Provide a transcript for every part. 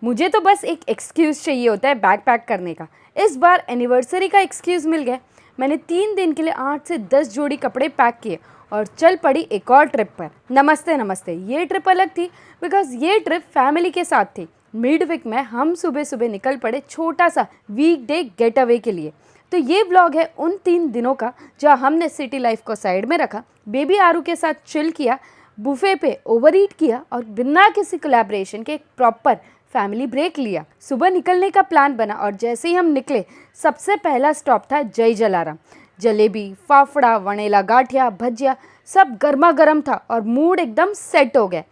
मुझे तो बस एक एक्सक्यूज़ चाहिए होता है बैग पैक करने का। इस बार एनिवर्सरी का एक्सक्यूज़ मिल गया। मैंने 3 दिन के लिए 8 से 10 जोड़ी कपड़े पैक किए और चल पड़ी एक और ट्रिप पर। नमस्ते नमस्ते, ये ट्रिप अलग थी बिकॉज ये ट्रिप फैमिली के साथ थी। मिड वीक में हम सुबह सुबह निकल पड़े छोटा सा वीकडे गेट अवे के लिए। तो ये व्लॉग है उन 3 दिनों का जहाँ हमने सिटी लाइफ को साइड में रखा, बेबी आरू के साथ चिल किया, बुफे पे ओवर ईट किया और बिना किसी कोलैबोरेशन के एक प्रॉपर फैमिली ब्रेक लिया। सुबह निकलने का प्लान बना और जैसे ही हम निकले सबसे पहला स्टॉप था जय जलाराम। जलेबी, फाफड़ा, वनेला गाठिया, भजिया सब गर्मा गर्म था और मूड एकदम सेट हो गया।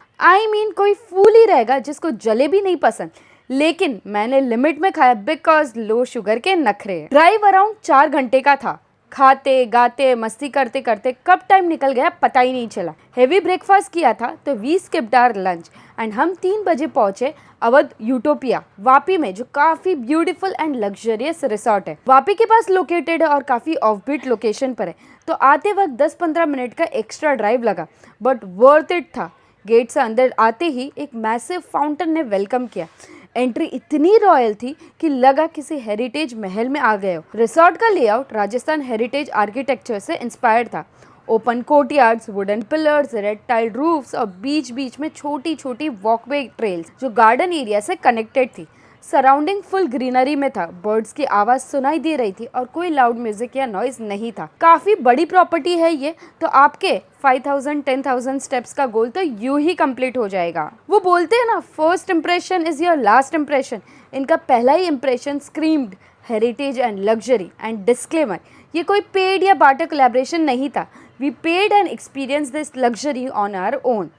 कोई फूल ही रहेगा जिसको जलेबी नहीं पसंद, लेकिन मैंने लिमिट में खाया बिकॉज लो शुगर के नखरे। ड्राइव अराउंड 4 घंटे का था। खाते गाते मस्ती करते करते कब टाइम निकल गया पता ही नहीं चला। हेवी ब्रेकफास्ट किया था तो we skipped our lunch and हम 3 बजे पहुंचे अवध यूटोपिया वापी में, जो काफी ब्यूटीफुल एंड लग्जरियस रिसोर्ट है। वापी के पास लोकेटेड है और काफी ऑफबीट लोकेशन पर है, तो आते वक्त 10-15 मिनट का एक्स्ट्रा ड्राइव लगा बट वर्थ इट था। गेट से अंदर आते ही एक मैसिव फाउंटेन ने वेलकम किया। एंट्री इतनी रॉयल थी कि लगा किसी हेरिटेज महल में आ गए हो। रिसोर्ट का लेआउट राजस्थान हेरिटेज आर्किटेक्चर से इंस्पायर्ड था। Open courtyards, wooden pillars, red tile roofs और बीच बीच में छोटी छोटी वॉकवे ट्रेल्स जो गार्डन एरिया से कनेक्टेड थी। सराउंडिंग फुल ग्रीनरी में था, बर्ड्स की आवाज सुनाई दे रही थी और कोई लाउड म्यूजिक या नॉइज नहीं था। काफी बड़ी प्रॉपर्टी है ये, तो आपके 5000-10,000 स्टेप्स का गोल तो यूं ही कंप्लीट हो जाएगा। वो बोलते हैं ना, first impression is your last impression. इनका पहला ही impression screamed heritage and luxury. And disclaimer, ये कोई पेड या बार्टर कोलैबोरेशन नहीं था। We paid and experience this luxury on our own.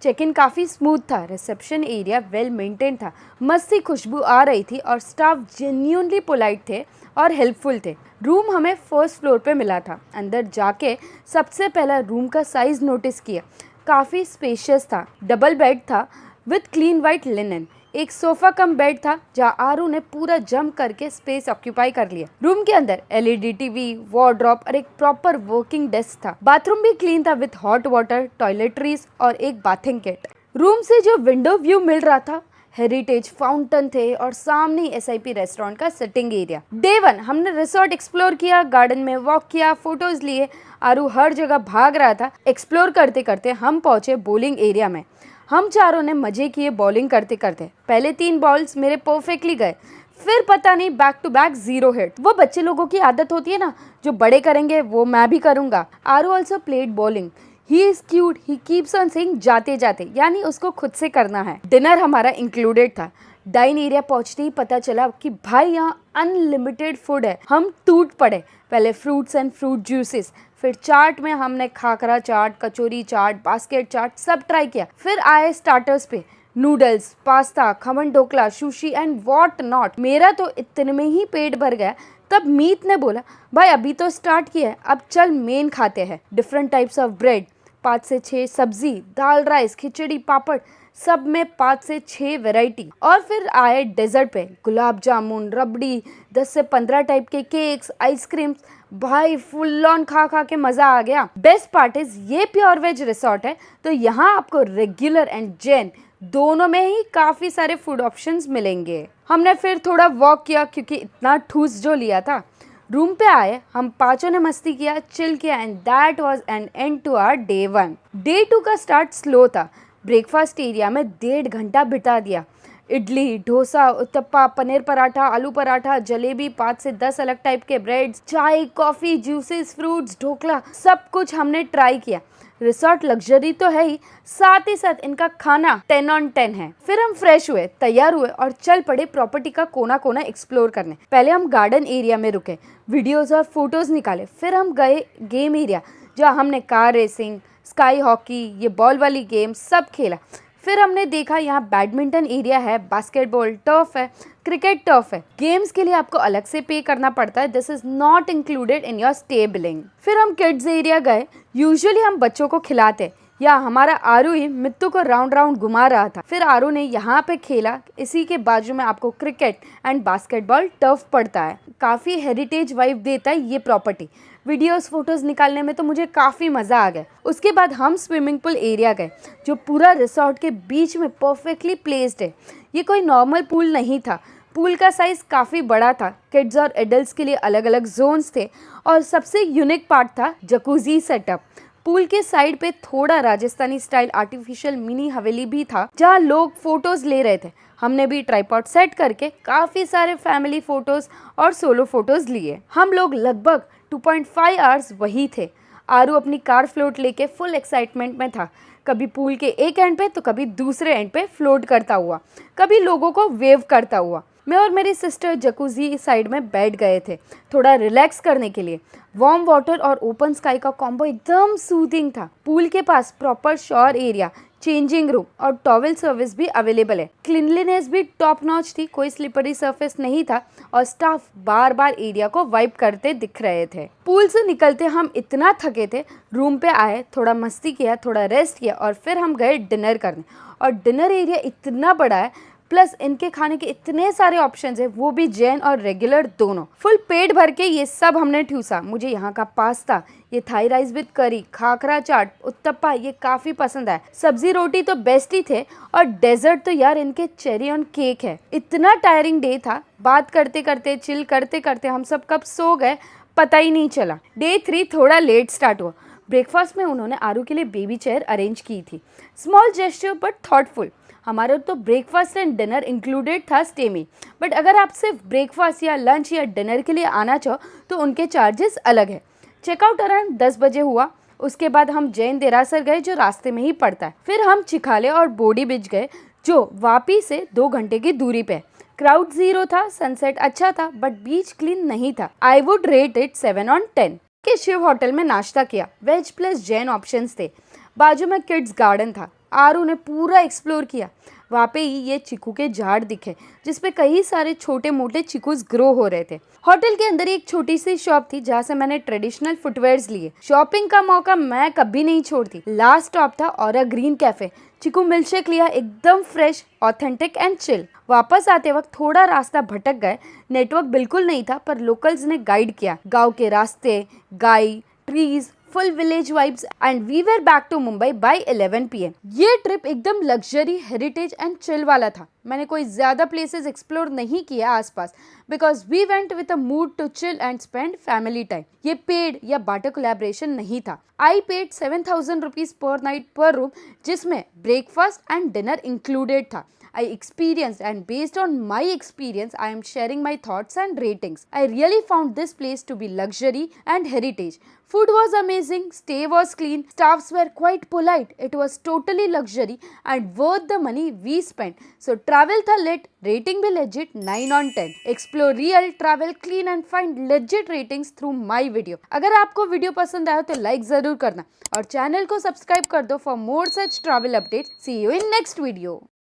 Check in काफ़ी स्मूथ था, रिसेप्शन एरिया वेल मेंटेन था, मस्त सी खुशबू आ रही थी और स्टाफ जेन्युइनली पोलाइट थे और हेल्पफुल थे। रूम हमें फर्स्ट फ्लोर पे मिला था। अंदर जाके सबसे पहला रूम का साइज़ नोटिस किया। काफ़ी स्पेशियस था, डबल बेड था विथ क्लीन वाइट लिनन। एक सोफा कम बेड था जहाँ आरू ने पूरा जम करके स्पेस ऑक्यूपाई कर लिया। रूम के अंदर एलईडी टीवी, वार्डरोब और एक प्रॉपर वर्किंग डेस्क था। बाथरूम भी क्लीन था विथ हॉट वाटर, टॉयलेटरीज और एक बाथिंग किट। रूम से जो विंडो व्यू मिल रहा था, हेरिटेज फाउंटेन थे और सामने एसआईपी रेस्टोरेंट का सिटिंग एरिया। डे 1 हमने रिसोर्ट एक्सप्लोर किया, गार्डन में वॉक किया, फोटोज लिए। आरू हर जगह भाग रहा था। एक्सप्लोर करते करते हम पहुंचे बॉलिंग एरिया में। हम चारों ने मजे किए बॉलिंग करते करते। पहले 3 बॉल्स मेरे परफेक्टली गए, फिर पता नहीं बैक टू बैक 0 हिट। वो बच्चे लोगों की आदत होती है ना, जो बड़े करेंगे वो मैं भी करूंगा। Aaru also played bowling. He is cute, he keeps on saying जाते जाते, यानी उसको खुद से करना है। डिनर हमारा इंक्लूडेड था। डाइन एरिया पहुंचते ही पता चला कि भाई यहाँ अनलिमिटेड फूड है। हम टूट पड़े। पहले फ्रूट्स एंड फ्रूट जूसेस, फिर चाट में हमने खाकरा चाट, कचौरी चाट, बास्केट चाट सब ट्राई किया। फिर आए स्टार्टर्स पे noodles, pasta, khaman dhokla, sushi and what not. मेरा तो इतने में ही पेट भर गया। तब मीत ने बोला, भाई अभी तो स्टार्ट किया है, अब चल मेन खाते हैं। डिफरेंट टाइप्स ऑफ ब्रेड, 5 से 6 सब्जी, दाल, राइस, खिचड़ी, पापड़, सब में 5 से 6 वैरायटी। और फिर आए डेजर्ट पे गुलाब जामुन, रबड़ी, 10 से 15 टाइप के केक्स, आइसक्रीम्स। भाई फुल ऑन खा खा के मजा आ गया। बेस्ट पार्ट इज ये प्योर वेज रिसोर्ट है, तो यहाँ आपको रेगुलर एंड जैन दोनों में ही काफी सारे फूड ऑप्शंस मिलेंगे। हमने फिर थोड़ा वॉक किया क्योंकि इतना ठूस जो लिया था। रूम पे आए, हम पांचों ने मस्ती किया, चिल किया and that was an end to our day 1। Day 2 का स्टार्ट स्लो था। ब्रेकफास्ट एरिया में 1.5 घंटा बिता दिया। इडली, डोसा, उत्तपा, पनीर पराठा, आलू पराठा, जलेबी, 5 से 10 अलग टाइप के ब्रेड्स, चाय, कॉफी, जूसेस, फ्रूट्स, ढोकला, सब कुछ हमने ट्राई किया। रिसोर्ट लग्जरी तो है ही, साथ ही साथ इनका खाना 10 on 10 है। फिर हम फ्रेश हुए, तैयार हुए और चल पड़े प्रॉपर्टी का कोना कोना एक्सप्लोर करने। पहले हम गार्डन एरिया में रुके, वीडियोस और फोटोज निकाले। फिर हम गए गेम एरिया, जहाँ हमने कार रेसिंग, स्काई हॉकी, ये बॉल वाली गेम सब खेला। फिर हमने देखा यहाँ बैडमिंटन एरिया है, बास्केटबॉल टर्फ है, क्रिकेट टर्फ है। गेम्स के लिए आपको अलग से पे करना पड़ता है, this is not included in your stay billing. फिर हम किड्स एरिया गए। यूजुअली हम बच्चों को खिलाते, या हमारा आरू ही मित्तू को राउंड राउंड घुमा रहा था। फिर आरू ने यहाँ पे खेला। इसी के बाजू में आपको क्रिकेट एंड बास्केटबॉल टर्फ पड़ता है। काफ़ी हेरिटेज वाइब देता है ये प्रॉपर्टी। वीडियोस फोटोज़ निकालने में तो मुझे काफ़ी मज़ा आ गया। उसके बाद हम स्विमिंग पूल एरिया गए, जो पूरा रिसोर्ट के बीच में परफेक्टली प्लेस्ड है। ये कोई नॉर्मल पूल नहीं था। पूल का साइज़ काफ़ी बड़ा था। किड्स और एडल्ट्स के लिए अलग अलग जोन्स थे और सबसे यूनिक पार्ट था जकूजी सेटअप। पूल के साइड पे थोड़ा राजस्थानी स्टाइल आर्टिफिशियल मिनी हवेली भी था जहाँ लोग फोटोज ले रहे थे। हमने भी ट्राइपॉड सेट करके काफ़ी सारे फैमिली फोटोज और सोलो फोटोज लिए। हम लोग लगभग 2.5 आवर्स वही थे। आरू अपनी कार फ्लोट लेके फुल एक्साइटमेंट में था, कभी पूल के एक एंड पे तो कभी दूसरे एंड पे फ्लोट करता हुआ, कभी लोगों को वेव करता हुआ। मैं और मेरी सिस्टर जकूजी साइड में बैठ गए थे थोड़ा रिलैक्स करने के लिए। वार्म वाटर और ओपन स्काई का कॉम्बो एकदम सूदिंग था। पूल के पास proper shower area, changing room और टॉवेल सर्विस भी अवेलेबल है। क्लीनलीनेस भी टॉप नॉच थी, कोई स्लिपरी सरफेस नहीं था और स्टाफ बार बार एरिया को वाइप करते दिख रहे थे। पूल से निकलते हम इतना थके थे, रूम पे आए, थोड़ा मस्ती किया, थोड़ा रेस्ट किया और फिर हम गए डिनर करने। और डिनर एरिया इतना बड़ा है, प्लस इनके खाने के इतने सारे ऑप्शंस है, वो भी जैन और रेगुलर दोनों। फुल पेट भर के ये सब हमने ठूसा। मुझे यहाँ का पास्ता, ये थाई राइस विद करी, खाखरा चाट, उत्तप्पा ये काफ़ी पसंद आया। सब्जी रोटी तो बेस्ट ही थे और डेजर्ट तो यार इनके चेरी ऑन केक है। इतना टायरिंग डे था, बात करते करते चिल करते करते हम सब कब सो गए पता ही नहीं चला। डे 3 थोड़ा लेट स्टार्ट हुआ। ब्रेकफास्ट में उन्होंने आरू के लिए बेबी चेयर अरेंज की थी। Small gesture but thoughtful. हमारा तो ब्रेकफास्ट एंड डिनर इंक्लूडेड था स्टे में, बट अगर आप सिर्फ ब्रेकफास्ट या लंच या डिनर के लिए आना चाहो तो उनके चार्जेस अलग है। चेकआउट अराउंड 10 बजे हुआ। उसके बाद हम जैन देरासर गए जो रास्ते में ही पड़ता है। फिर हम चिखाले और बोडी बीच गए जो वापी से 2 घंटे की दूरी पे। क्राउड 0 था, सनसेट अच्छा था बट बीच क्लीन नहीं था। I would rate it 7 on 10। के शिव होटल में नाश्ता किया, वेज प्लस जैन ऑप्शंस थे। बाजू में किड्स गार्डन था। आरू ने पूरा एक्सप्लोर किया। वहाँ पे ही ये चीकू के झाड़ दिखे जिसपे कई सारे छोटे मोटे चीकूस ग्रो हो रहे थे। होटल के अंदर एक छोटी सी शॉप थी जहाँ से मैंने ट्रेडिशनल फुटवेयर्स लिए। शॉपिंग का मौका मैं कभी नहीं छोड़ती। लास्ट स्टॉप था और ग्रीन कैफे। चीकू मिल्कशेक लिया, एकदम फ्रेश, ऑथेंटिक एंड चिल। वापस आते वक्त थोड़ा रास्ता भटक गए, नेटवर्क बिल्कुल नहीं था पर लोकल्स ने गाइड किया। गांव के रास्ते, गाय, trees, full village vibes and we were back to Mumbai by 11 PM। ये ट्रिप एकदम लग्जरी, हेरिटेज एंड चिल वाला था। मैंने कोई ज्यादा प्लेसेस एक्सप्लोर नहीं किया आसपास because we went with a mood to chill and spend family time. ये पेड या बाटर कोलैबोरेशन नहीं था। I paid 7,000 rupees per night per room जिसमें ब्रेकफास्ट एंड डिनर इंक्लूडेड था। I experienced and based on my experience I am sharing my thoughts and ratings. I really found this place to be luxury and heritage. Food was amazing, stay was clean, staffs were quite polite. It was totally luxury and worth the money we spent. So travel tha lit, rating bhi legit 9 on 10. Explore real, travel clean and find legit ratings through my video. अगर आपको video पसंद आया तो like जरूर करना और channel को subscribe कर दो for more such travel updates. See you in next video.